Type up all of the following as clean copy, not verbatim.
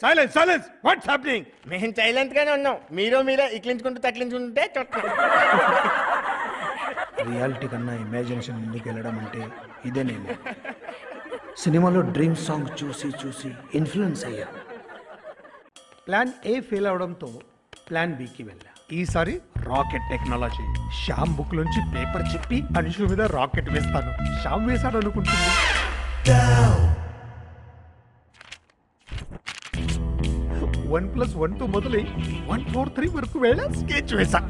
Silence silence what's happening? మేము silent గానే ఉన్నాం, మీరే ఇక్కించుకుంటూ తక్కించుకుంటే చూస్తున్నాం. రియాలిటీ కన్నా ఇమాజినేషన్ ముందుకు వెళ్ళడం అంటే ఇదేనేమో. సినిమాలో డ్రీమ్ సాంగ్ చూసి చూసి ఇన్ఫ్లుయెన్స్ అయ్యా. ప్లాన్ ఏ ఫెయిల్ అవడంతో ప్లాన్ బికి వెళ్ళా. ఈసారి రాకెట్ టెక్నాలజీ. శ్యామ్ బుక్ నుంచి పేపర్ చెప్పి అనుషు మీద రాకెట్ వేస్తాను. శ్యామ్ వేశాడు అనుకుంటుంది. 1+1 మొదలై 143 వరకు వేళ స్కెచ్ వేసా.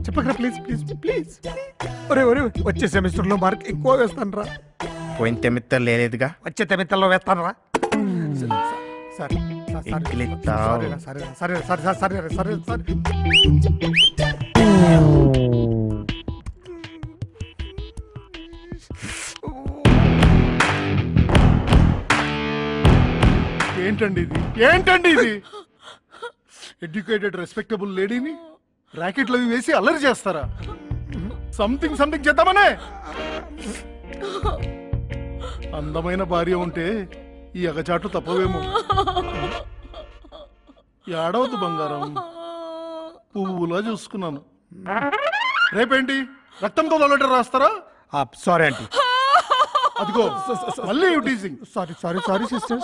చెప్పకరా ప్లీజ్ ప్లీజ్ ప్లీజ్. ఒరే వచ్చే సెమిస్టర్ లో మార్క్ ఎక్కువ వేస్తాను రా. పోయిన సెమిస్టర్ లేదుగా, వచ్చే సెమిస్టర్లో వేస్తాను రా. సరే సరే సరే సరే సరే సరే. ఏంటండి ఇది? ఎడ్యుకేటెడ్ రెస్పెక్టబుల్ లేడీని రాకెట్లు అవి వేసి అల్లరి చేస్తారా? సంథింగ్ చేద్దామనే. అందమైన భార్య ఉంటే ఈ అగచాటు తప్పవేమో. ఏడవద్దు బంగారం, పువ్వులా చూసుకున్నాను. రేపేంటి రక్తంతో లెటర్ రాస్తారా? Sorry aunty. అదిగో మళ్ళీ teasing.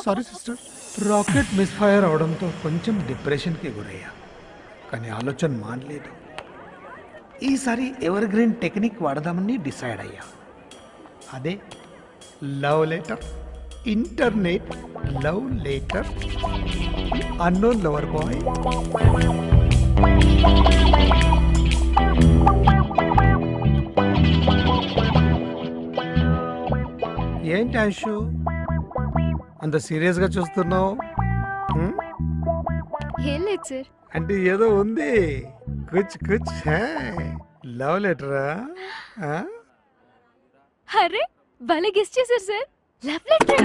Sorry sister. Rocket misfire అవడంతో కొంచెం డిప్రెషన్కి గురయ్యా, కానీ ఆలోచన మానలేదు. ఈసారి ఎవర్ గ్రీన్ టెక్నిక్ వాడదామని డిసైడ్ అయ్యా. అదే love letter. Internet love letter. Unknown lover boy. ఏంటి ఆశు అంత సీరియస్గా చూస్తున్నావు? ఏం లేదు సార్. అంటే ఏదో ఉంది. కుచ్ లవ్ లెటరా? అరే భలే గెస్ చేశారు సార్. Love letter.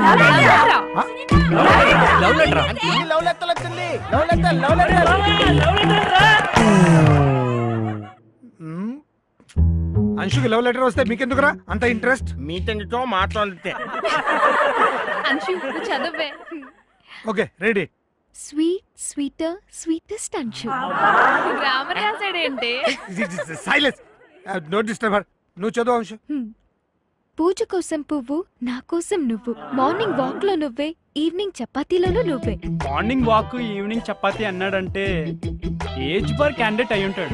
అంశుకి లవ్ లెటర్ వస్తే మీకెందుకురా అంత ఇంట్రెస్ట్? మీతో మాట్లాడితే అంశు చదవే. Okay ready. Sweetest Anshu. Grammar రాసాడేంటి? సైలెన్స్. No disturb. నువ్వు చదువు అంశు. పూజ కోసం పువ్వు, నా కోసం నువ్వు. మార్నింగ్ వాక్ లో నువ్వే, ఈవినింగ్ చపాతీలోనూ నువ్వే. మార్నింగ్ వాక్ ఈవినింగ్ చపాతీ అన్నాడంటే ఏజ్ బార్ క్యాండిడేట్ అయి ఉంటాడు.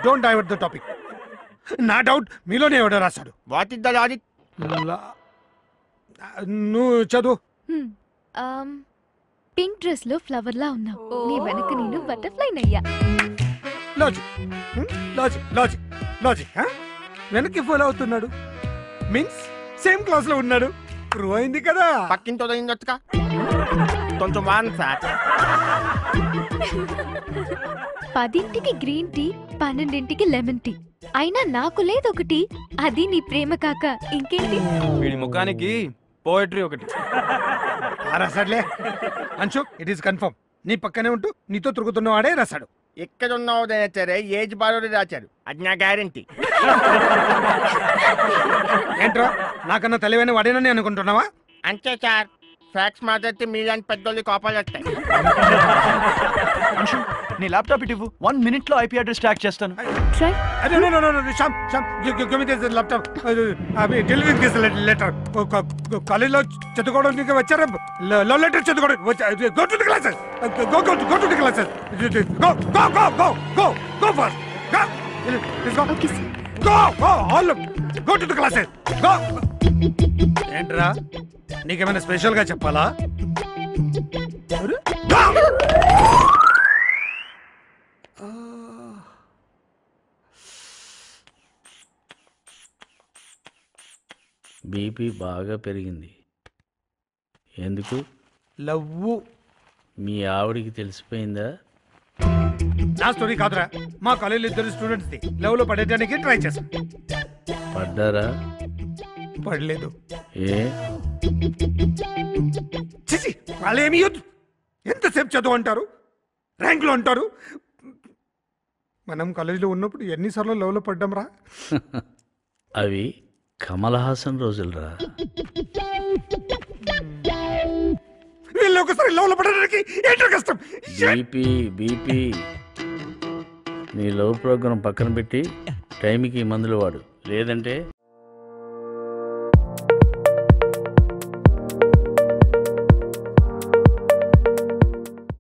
Don't divert the topic. నా డౌట్ మీలోనే ఎవడో రాశాడు. What is the logic? నువ్వు చదువు. పింక్ డ్రెస్ లో ఫ్లవర్ లా ఉన్నావు, నీ వెనక నేను బటర్ఫ్లై నయ్యా. లాజిక్ వెనక్కి ఫాలో అవుతున్నాడు మీన్స్ సేమ్ క్లాస్ లో ఉన్నాడు. ప్రూవ్ అయింది కదా. పక్కింటి అయిందొచ్చుగా కొంచెం వాన్ సార్. 10ంటికి గ్రీన్ టీ, 12ంటికి లెమన్ టీ. అయినా నాకు లేదొకటి, అది నీ ప్రేమ కాక ఇంకేంటి? వీడి ముఖానికి పోయట్రీ ఒకటి రాశాడులే. Anshu it is confirm. నీ పక్కనే ఉంటూ నీతో తిరుగుతున్నవాడే రాశాడు. ఎక్కడ ఉన్నావు సరే ఏజ్ బారోడే రాశాడు, అది నా గ్యారంటీ. ఏంట్రా నాకన్నా తెలివైన వాడేనని అనుకుంటున్నావా? అంతే సార్, ఫ్యాక్స్ మాట్లాడితే మీలాంటి పెద్దోళ్ళు కోపాలు వస్తాయి. నీ ల్యాప్టాప్ ఇటు 1 minute లో ఐపీ అడ్రస్ ట్రాక్ చేస్తాను. కాలేజ్లో చదువుకోవడానికి వచ్చారా? లవ్ లెటర్ చదువుకోవడం. Go to the classes. Go to the classes. Go fast. Go to the classes. Go. ఏంట్రా నీకేమైనా స్పెషల్ గా చెప్పాలా? బీపీ బాగా పెరిగింది. ఎందుకు? లవ్వు. మీ ఆవిడికి తెలిసిపోయిందా? నా స్టోరీ కాదురా, మా కాలేజీలో 2 స్టూడెంట్స్ది లవ్ లో పడేయడానికి ట్రై చేశాను. పడ్డారా? పడలేదు. ఏ? చిచి, వాళ్ళేమి యూత్ ఎంతసేపు చదువు అంటారు, ర్యాంకులు అంటారు. మనం కాలేజీలో ఉన్నప్పుడు ఎన్నిసార్లు లవ్ లో పడ్డాం రా. అవి కమల్ హాసన్ రోజులరా. వీళ్ళు ఒకసారి లవ్ లో పడడానికి ఏంటో కష్టం. బీపీ నీ లవ్ ప్రోగ్రాం పక్కన పెట్టి టైంకి మందులు వాడు, లేదంటే